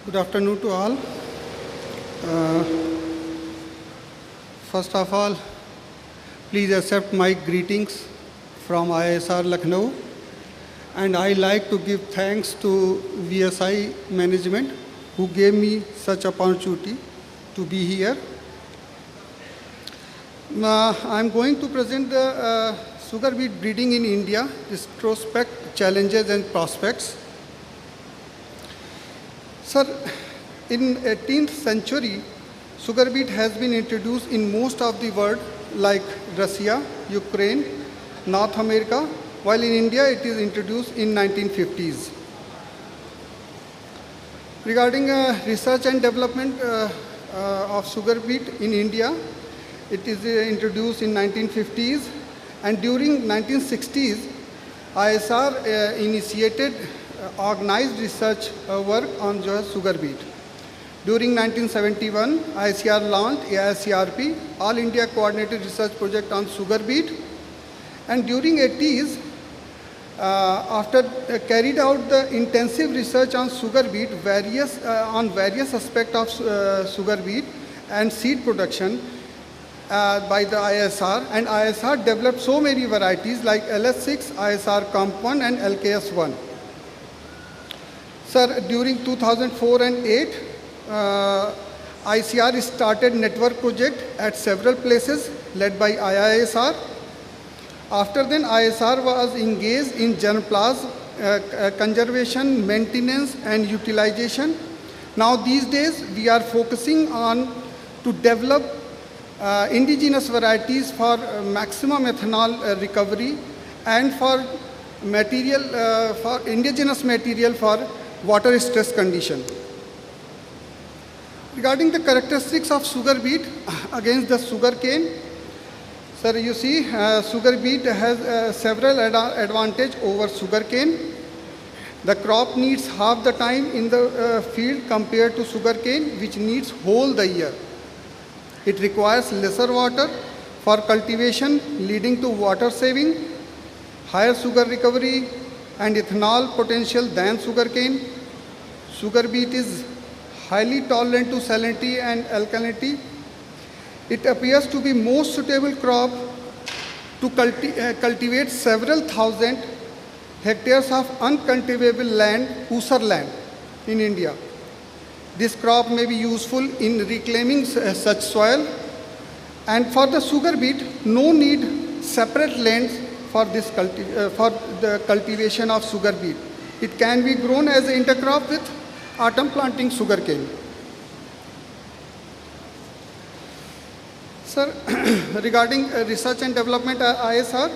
Good afternoon to all. Uh, First of all, please accept my greetings from ISR Lucknow, and I like to give thanks to VSI management who gave me such opportunity to be here. I'm going to present the sugar beet breeding in India, retrospect, challenges and prospects. Sir, in 18th century, sugar beet has been introduced in most of the world like Russia, Ukraine, North America, while in India it is introduced in 1950s. Regarding research and development of sugar beet in India, it is introduced in 1950s, and during 1960s, ISR initiated organized research work on sugar beet. During 1971, ICR launched AICRP, All India Coordinated Research Project on Sugar Beet. And during 80s, after carried out the intensive research on sugar beet, on various aspects of sugar beet and seed production by the ISR, and ISR developed so many varieties like LS6, ISR Comp 1 and LKS1. Sir, during 2004 and 8, ICR started network project at several places led by IISR. After then, ISR was engaged in germplasm conservation, maintenance and utilization. Now these days, we are focusing on to develop indigenous varieties for maximum ethanol recovery and for indigenous material for water stress condition. Regarding the characteristics of sugar beet against the sugar cane, sir, you see sugar beet has several advantages over sugar cane. The crop needs half the time in the field compared to sugar cane, which needs whole the year. It requires lesser water for cultivation, leading to water saving, higher sugar recovery and ethanol potential than sugar cane. Sugar beet is highly tolerant to salinity and alkalinity. It appears to be most suitable crop to cultivate several thousand hectares of uncultivable land, Usar land, in India. This crop may be useful in reclaiming such soil. And for the sugar beet, no need separate lands for the cultivation of sugar beet. It can be grown as an intercrop with autumn planting sugarcane. Sir, regarding research and development ISR,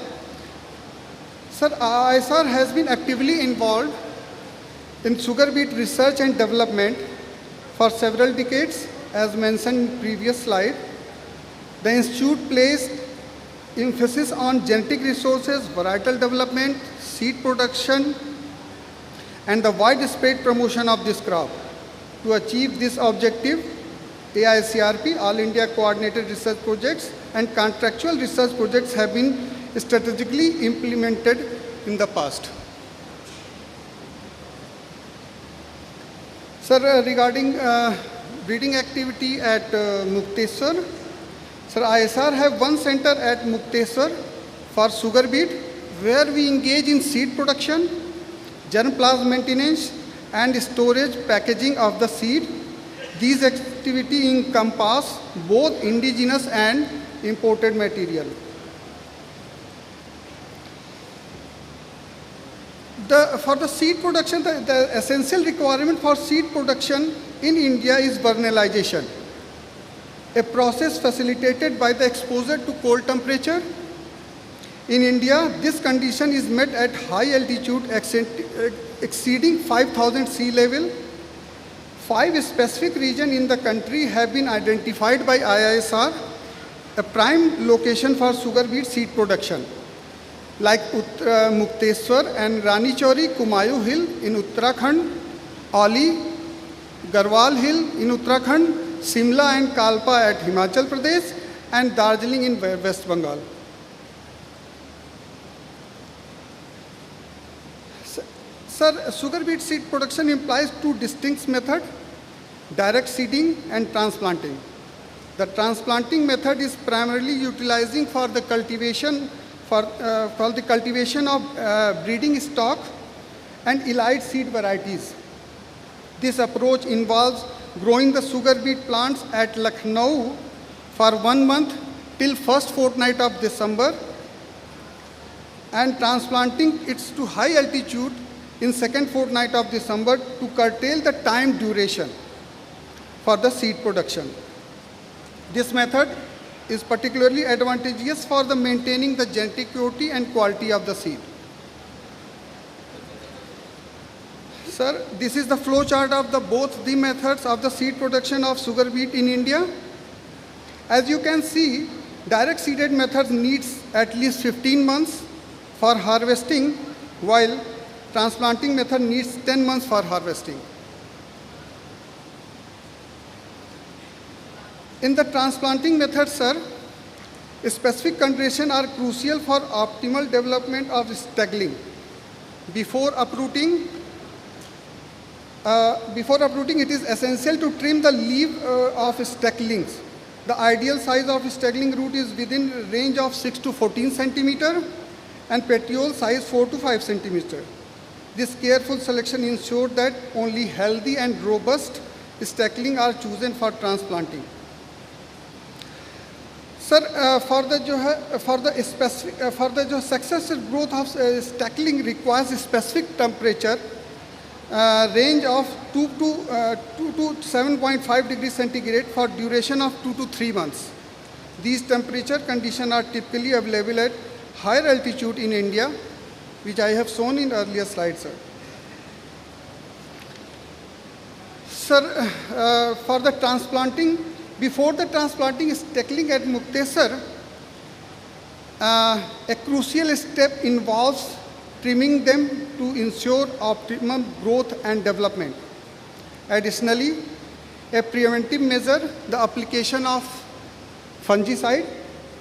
sir, ISR has been actively involved in sugar beet research and development for several decades, as mentioned in previous slide. The institute placed emphasis on genetic resources, varietal development, seed production, and the widespread promotion of this crop. To achieve this objective, AICRP, All India Coordinated Research Projects, and contractual research projects have been strategically implemented in the past. Sir, regarding breeding activity at Mukteswar, sir, ISR have one center at Mukteswar for sugar beet, where we engage in seed production, germplasm maintenance and storage packaging of the seed. These activities encompass both indigenous and imported material. For the seed production, the essential requirement for seed production in India is vernalization, a process facilitated by the exposure to cold temperature. In India, this condition is met at high altitude exceeding 5,000 sea level. 5 specific regions in the country have been identified by IISR, a prime location for sugar beet seed production, like Mukteswar and Rani Chauri, Kumayu Hill in Uttarakhand, Oli, Garhwal Hill in Uttarakhand, Simla and Kalpa at Himachal Pradesh, and Darjeeling in West Bengal. Sir, sugar beet seed production implies two distinct methods. direct seeding and transplanting. The transplanting method is primarily utilizing for the cultivation of breeding stock and elite seed varieties. This approach involves growing the sugar beet plants at Lucknow for 1 month till first fortnight of December and transplanting it to high altitude in second fortnight of December to curtail the time duration for the seed production. This method is particularly advantageous for the maintaining the genetic purity and quality of the seed. Sir, this is the flow chart of both the methods of the seed production of sugar beet in India. As you can see, direct seeded method needs at least 15 months for harvesting, while transplanting method needs 10 months for harvesting. In the transplanting method, sir, specific conditions are crucial for optimal development of stagling. Before uprooting, it is essential to trim the leaf of staglings. The ideal size of stagling root is within range of 6 to 14 centimeter and petiole size 4 to 5 centimeter. This careful selection ensures that only healthy and robust stagling are chosen for transplanting. Sir, for the successful growth of stagling requires a specific temperature range of 2 to 7.5 degrees centigrade for duration of 2 to 3 months. These temperature conditions are typically available at higher altitude in India, which I have shown in earlier slides, sir. Sir, for the transplanting, before the transplanting stagling at Muktesar, a crucial step involves trimming them to ensure optimum growth and development. Additionally, a preventive measure, the application of fungicide,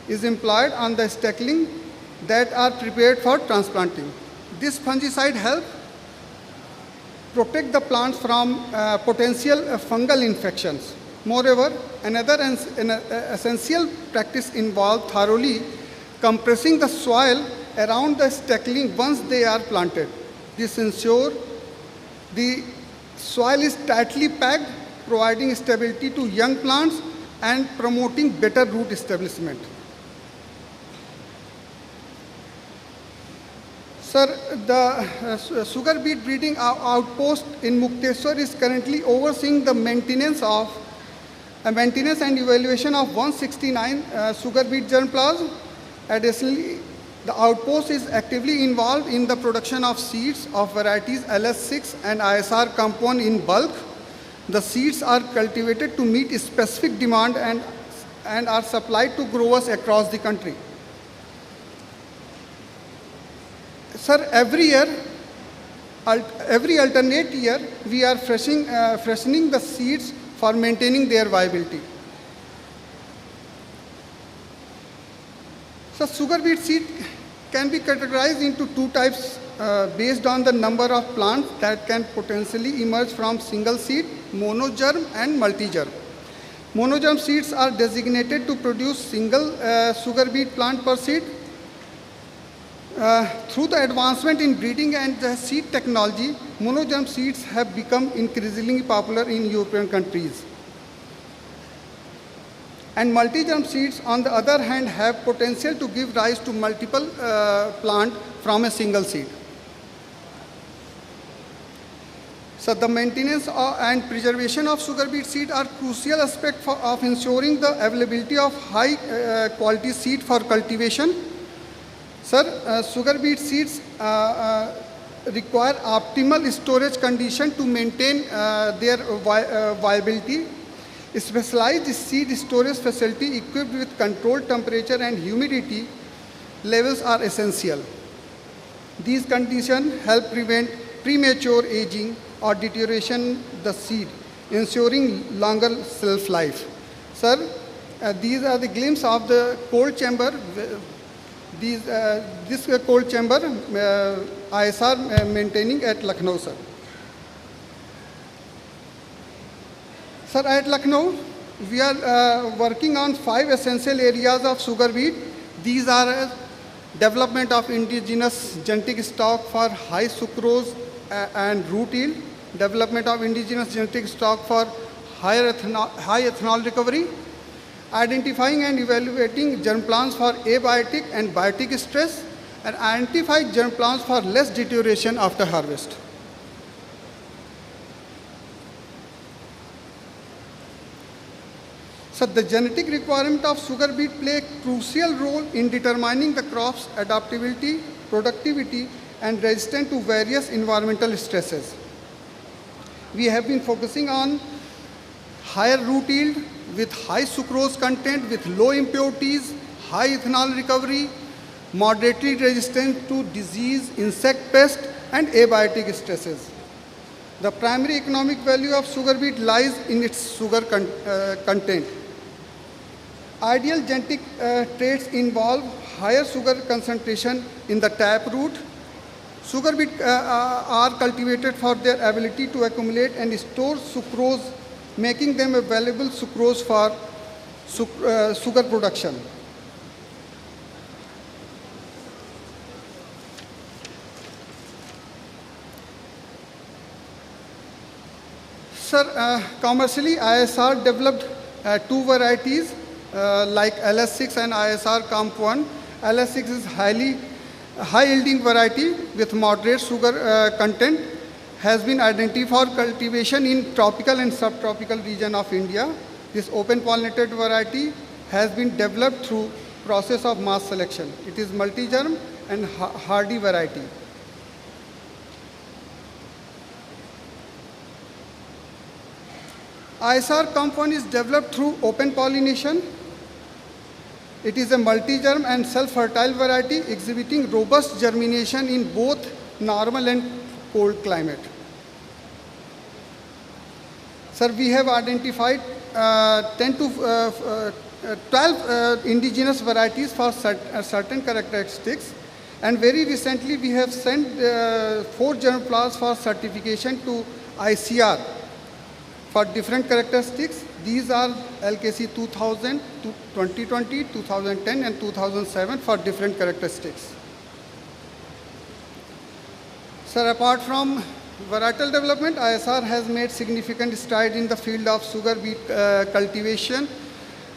is employed on the stagling that are prepared for transplanting. This fungicide helps protect the plants from potential fungal infections. Moreover, another essential practice involves thoroughly compressing the soil around the stagling once they are planted. This ensures the soil is tightly packed, providing stability to young plants and promoting better root establishment. Sir, the sugar beet breeding outpost in Muktesar is currently overseeing the maintenance and evaluation of 169 sugar beet germplasm. Additionally, the outpost is actively involved in the production of seeds of varieties LS6 and ISR compound in bulk. The seeds are cultivated to meet specific demand and are supplied to growers across the country. Sir, every alternate year, we are freshening the seeds for maintaining their viability. So, sugar beet seed can be categorized into two types based on the number of plants that can potentially emerge from single seed, monogerm and multigerm. Monogerm seeds are designated to produce single sugar beet plant per seed. Through the advancement in breeding and the seed technology, monogerm seeds have become increasingly popular in European countries. And multigerm seeds, on the other hand, have potential to give rise to multiple plants from a single seed. So the maintenance and preservation of sugar beet seed are crucial aspects of ensuring the availability of high quality seed for cultivation. Sir, sugar beet seeds require optimal storage condition to maintain their viability. A specialized seed storage facility equipped with controlled temperature and humidity levels are essential. These conditions help prevent premature aging or deterioration of the seed, ensuring longer shelf life. Sir, these are the glimpse of the cold chamber. This cold chamber ISR maintaining at Lucknow, sir. Sir, at Lucknow, we are working on 5 essential areas of sugar beet. These are development of indigenous genetic stock for high sucrose and root yield, development of indigenous genetic stock for high ethanol recovery, identifying and evaluating germ plants for abiotic and biotic stress, and identify germ plants for less deterioration after harvest. So the genetic requirement of sugar beet play a crucial role in determining the crop's adaptability, productivity, and resistance to various environmental stresses. We have been focusing on higher root yield with high sucrose content, with low impurities, high ethanol recovery, moderately resistant to disease, insect pest, and abiotic stresses. The primary economic value of sugar beet lies in its sugar content. Ideal genetic traits involve higher sugar concentration in the tap root. Sugar beet are cultivated for their ability to accumulate and store sucrose, making them a valuable sucrose for sugar production. Sir, commercially, ISR developed 2 varieties like LS6 and ISR Comp 1. LS6 is high yielding variety with moderate sugar content, has been identified for cultivation in tropical and subtropical region of India. This open pollinated variety has been developed through process of mass selection. It is multi-germ and hardy variety. ISR Comp 1 is developed through open pollination. It is a multi-germ and self-fertile variety exhibiting robust germination in both normal and cold climate. Sir, we have identified 12 indigenous varieties for certain characteristics, and very recently we have sent 4 germ plots for certification to ICR for different characteristics. These are LKC 2000, 2020, 2010 and 2007 for different characteristics. Sir, apart from varietal development, ISR has made significant strides in the field of sugar beet cultivation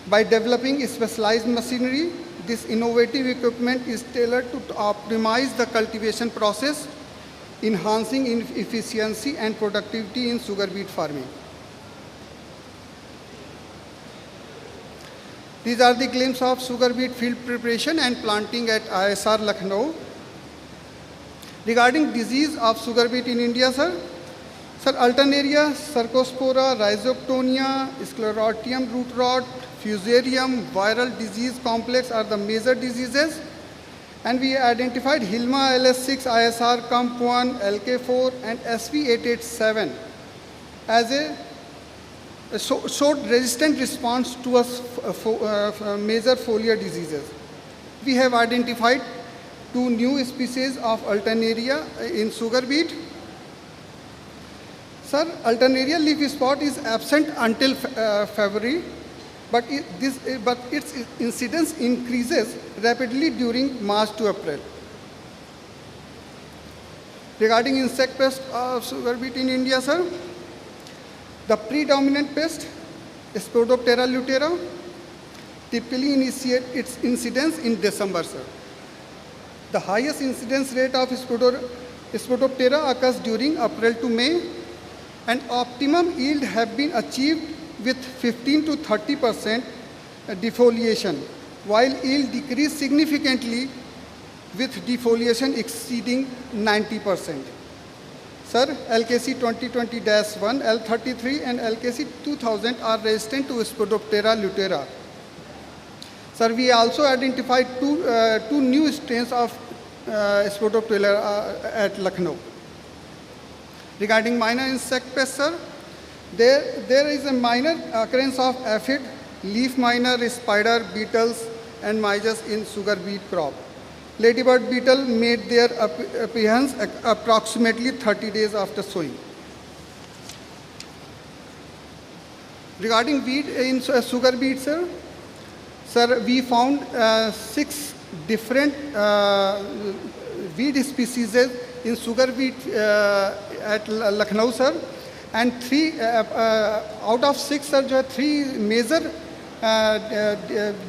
by developing specialized machinery. This innovative equipment is tailored to optimize the cultivation process, enhancing efficiency and productivity in sugar beet farming. These are the glimpses of sugar beet field preparation and planting at ISR Lucknow. Regarding disease of sugar beet in India, sir, Alternaria, Cercospora, Rhizoctonia, Sclerotium root rot, Fusarium, viral disease complex are the major diseases. And we identified Hilma LS6, ISR Comp 1, LK4 and SV887 as a showed resistant response to major foliar diseases. We have identified 2 new species of Alternaria in sugar beet. Sir, Alternaria leaf spot is absent until February, but its incidence increases rapidly during March to April. Regarding insect pest of sugar beet in India, sir, the predominant pest, Spodoptera lutera, typically initiate its incidence in December, sir. The highest incidence rate of Spodoptera occurs during April to May, and optimum yield have been achieved with 15 to 30% defoliation, while yield decreased significantly with defoliation exceeding 90%. Sir, LKC 2020-1, L33 and LKC 2000 are resistant to Spodoptera lutera. Sir, we also identified two new strains of Spodoptera at Lucknow. Regarding minor insect pests, sir, there is a minor occurrence of aphid, leaf miner, spider, beetles, and mites in sugar beet crop. Ladybird beetle made their appearance approximately 30 days after sowing. Regarding wheat in sugar beet, sir, we found 6 different weed species in sugar beet at Lucknow, sir, and 3 out of 6, sir, जो है 3 major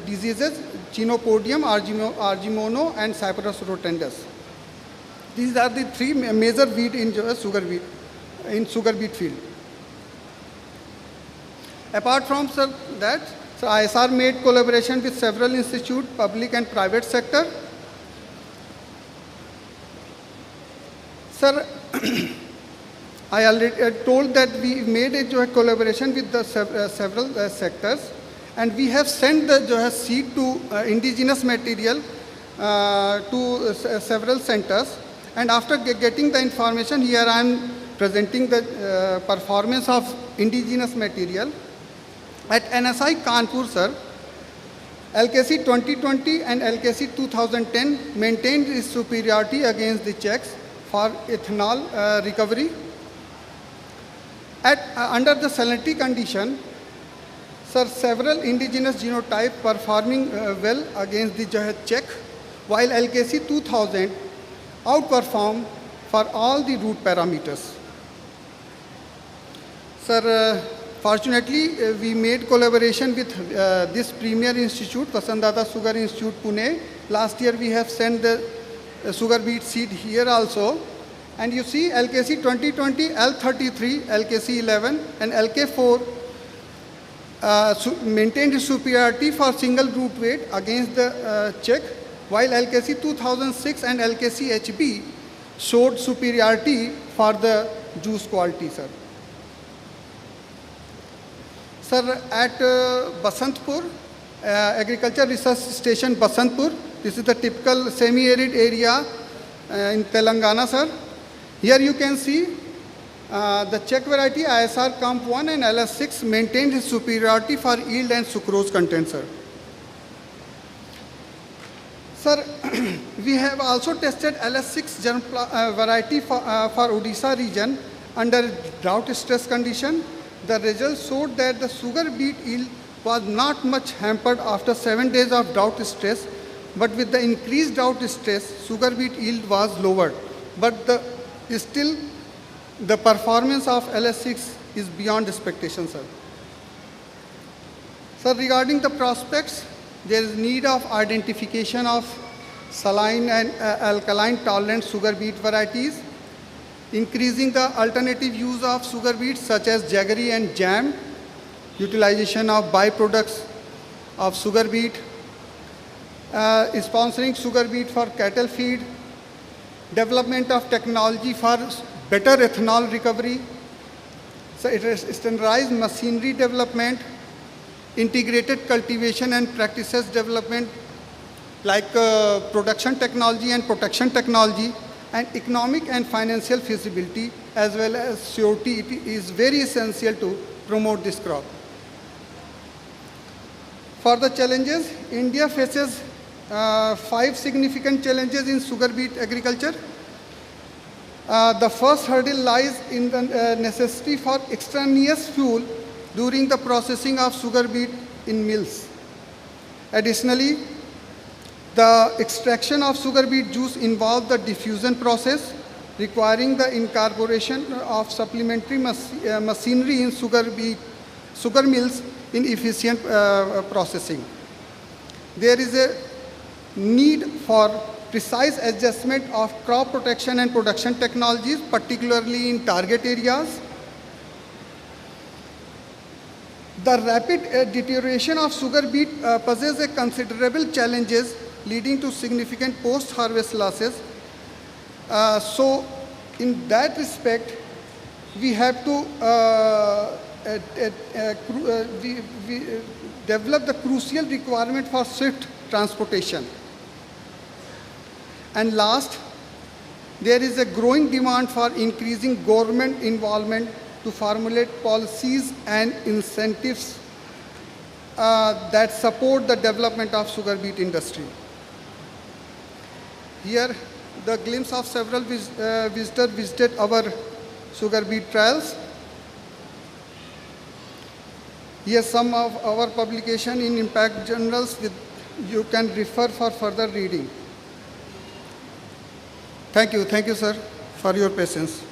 diseases, Chenopodium, Argimono, and Cyperus rotundus. These are the 3 major weed in sugar beet field. Apart from, sir, that, so ISR made collaboration with several institutes, public and private sector. Sir, I already told that we made a collaboration with the several sectors, and we have sent the seed to indigenous material to several centers. And after getting the information, here I am presenting the performance of indigenous material. At NSI Kanpur, sir, LKC 2020 and LKC 2010 maintained its superiority against the Czechs for ethanol recovery. Under the salinity condition, sir, several indigenous genotypes performing well against the Czech, while LKC 2000 outperformed for all the root parameters. Sir, fortunately, we made collaboration with this premier institute, Vasantdada Sugar Institute, Pune. Last year, we have sent the sugar beet seed here also. And you see LKC 2020, L33, LKC 11, and LK4 maintained superiority for single root weight against the Czech, while LKC 2006 and LKC HB showed superiority for the juice quality, sir. Sir, at Basantpur, Agriculture Research Station Basantpur, this is the typical semi-arid area in Telangana, sir. Here you can see the Czech variety ISR Comp 1 and LS6 maintained its superiority for yield and sucrose content, sir. Sir, we have also tested LS6 germ variety for Odisha region under drought stress condition. The results showed that the sugar beet yield was not much hampered after 7 days of drought stress, but with the increased drought stress, sugar beet yield was lowered. But still, the performance of LS6 is beyond expectation, sir. Sir, regarding the prospects, there is need of identification of saline and alkaline tolerant sugar beet varieties, increasing the alternative use of sugar beets such as jaggery and jam, utilization of byproducts of sugar beet, sponsoring sugar beet for cattle feed, development of technology for better ethanol recovery, so it is standardized machinery development, integrated cultivation and practices development like production technology and protection technology, and economic and financial feasibility as well as surety is very essential to promote this crop. For the challenges, India faces 5 significant challenges in sugar beet agriculture. The first hurdle lies in the necessity for extraneous fuel during the processing of sugar beet in mills. Additionally, the extraction of sugar beet juice involves the diffusion process, requiring the incorporation of supplementary machinery in sugar mills in efficient processing. There is a need for precise adjustment of crop protection and production technologies, particularly in target areas. The rapid deterioration of sugar beet poses a considerable challenges leading to significant post-harvest losses. So in that respect, we have to develop the crucial requirement for swift transportation. And last, there is a growing demand for increasing government involvement to formulate policies and incentives that support the development of sugar beet industry. Here, the glimpse of several visitors visited our sugar beet trials. Yes, some of our publication in impact journals you can refer for further reading. Thank you, sir, for your patience.